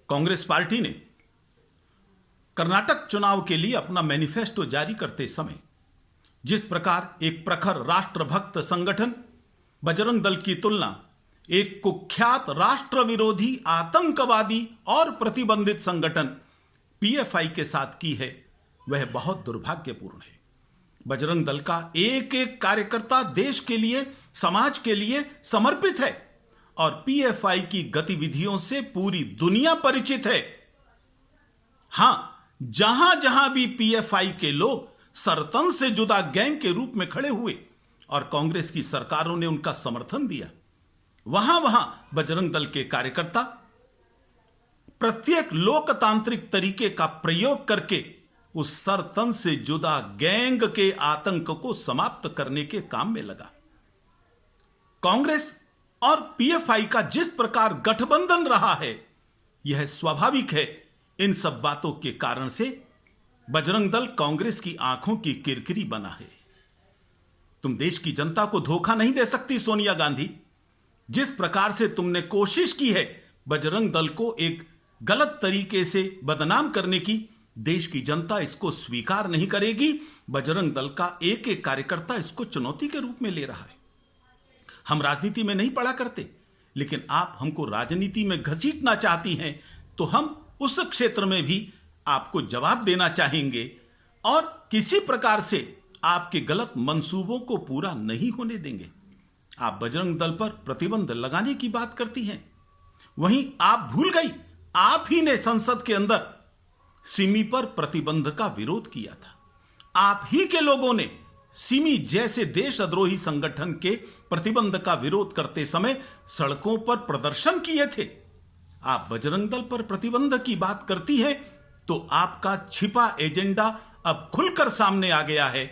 Congress party ने कर्नाटक चुनाव के लिए अपना मैनिफेस्टो जारी करते समय जिस प्रकार एक प्रखर राष्ट्रभक्त संगठन बजरंग दल की तुलना एक कुख्यात राष्ट्र विरोधी आतंकवादी और प्रतिबंधित संगठन पीएफआई के साथ की है, वह बहुत दुर्भाग्यपूर्ण है। बजरंग दल का एक एक कार्यकर्ता देश के लिए, समाज के लिए समर्पित है और पीएफआई की गतिविधियों से पूरी दुनिया परिचित है। हां, जहां जहां भी पीएफआई के लोग सरतन से जुदा गैंग के रूप में खड़े हुए और कांग्रेस की सरकारों ने उनका समर्थन दिया, वहां वहां बजरंग दल के कार्यकर्ता प्रत्येक लोकतांत्रिक तरीके का प्रयोग करके उस सरतन से जुदा गैंग के आतंक को समाप्त करने के काम में लगा। कांग्रेस और पीएफआई का जिस प्रकार गठबंधन रहा है, यह स्वाभाविक है। इन सब बातों के कारण से बजरंग दल कांग्रेस की आंखों की किरकिरी बना है। तुम देश की जनता को धोखा नहीं दे सकती सोनिया गांधी। जिस प्रकार से तुमने कोशिश की है बजरंग दल को एक गलत तरीके से बदनाम करने की, देश की जनता इसको स्वीकार नहीं करेगी। बजरंग दल का एक एक कार्यकर्ता इसको चुनौती के रूप में ले रहा है। हम राजनीति में नहीं पढ़ा करते, लेकिन आप हमको राजनीति में घसीटना चाहती हैं, तो हम उस क्षेत्र में भी आपको जवाब देना चाहेंगे और किसी प्रकार से आपके गलत मंसूबों को पूरा नहीं होने देंगे। आप बजरंग दल पर प्रतिबंध लगाने की बात करती हैं, वहीं आप भूल गई, आप ही ने संसद के अंदर सिमी पर प्रतिबंध का विरोध किया था। आप ही के लोगों ने सिमी जैसे देशद्रोही संगठन के प्रतिबंध का विरोध करते समय सड़कों पर प्रदर्शन किए थे। आप बजरंग दल पर प्रतिबंध की बात करती है तो आपका छिपा एजेंडा अब खुलकर सामने आ गया है।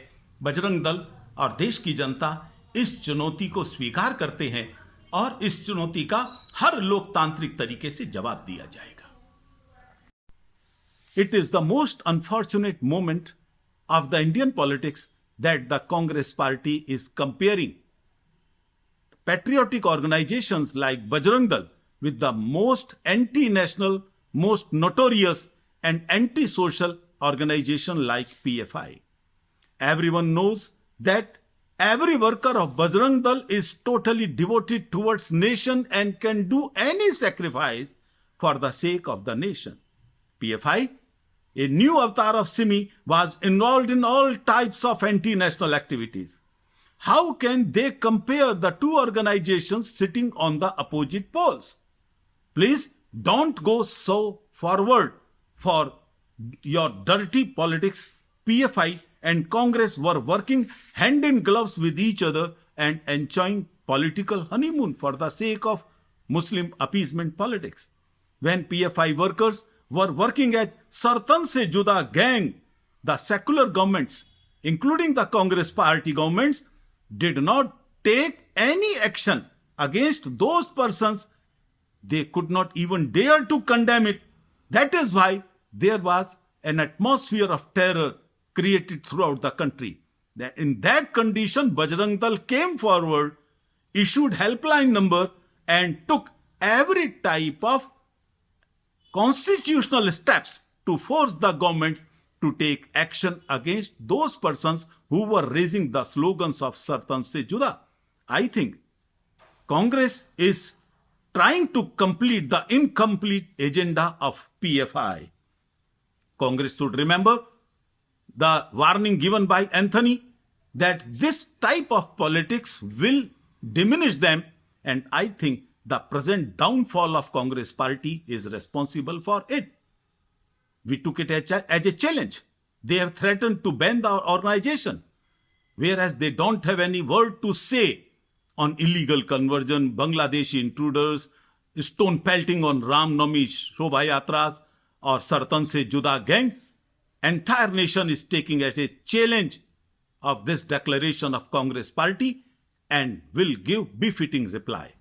बजरंग दल और देश की जनता इस चुनौती को स्वीकार करते हैं और इस चुनौती का हर लोकतांत्रिक तरीके से जवाब दिया जाएगा। It is the most unfortunate moment of the Indian politics that the Congress party is comparing patriotic organizations like Bajrang Dal with the most anti-national, most notorious and anti-social organization like PFI. Everyone knows that every worker of Bajrang Dal is totally devoted towards nation and can do any sacrifice for the sake of the nation. PFI, a new avatar of Simi, was involved in all types of anti-national activities. How can they compare the two organizations sitting on the opposite poles? Please don't go so forward for your dirty politics. PFI and Congress were working hand in gloves with each other and enjoying political honeymoon for the sake of Muslim appeasement politics. When PFI workers were working as Sartan se Juda gang, the secular governments, including the Congress party governments, did not take any action against those persons. They could not even dare to condemn it. That is why there was an atmosphere of terror created throughout the country. In that condition, Bajrang Dal came forward, issued helpline number and took every type of constitutional steps to force the governments to take action against those persons who were raising the slogans of Sartan se Juda. I think Congress is trying to complete the incomplete agenda of PFI. Congress should remember the warning given by Anthony that this type of politics will diminish them, and I think the present downfall of Congress party is responsible for it. We took it as a challenge. They have threatened to ban the organization, whereas they don't have any word to say on illegal conversion, Bangladeshi intruders, stone pelting on Ram Navami Shobha Yatras or Sartan se Juda gang. Entire nation is taking as a challenge of this declaration of Congress party and will give befitting reply.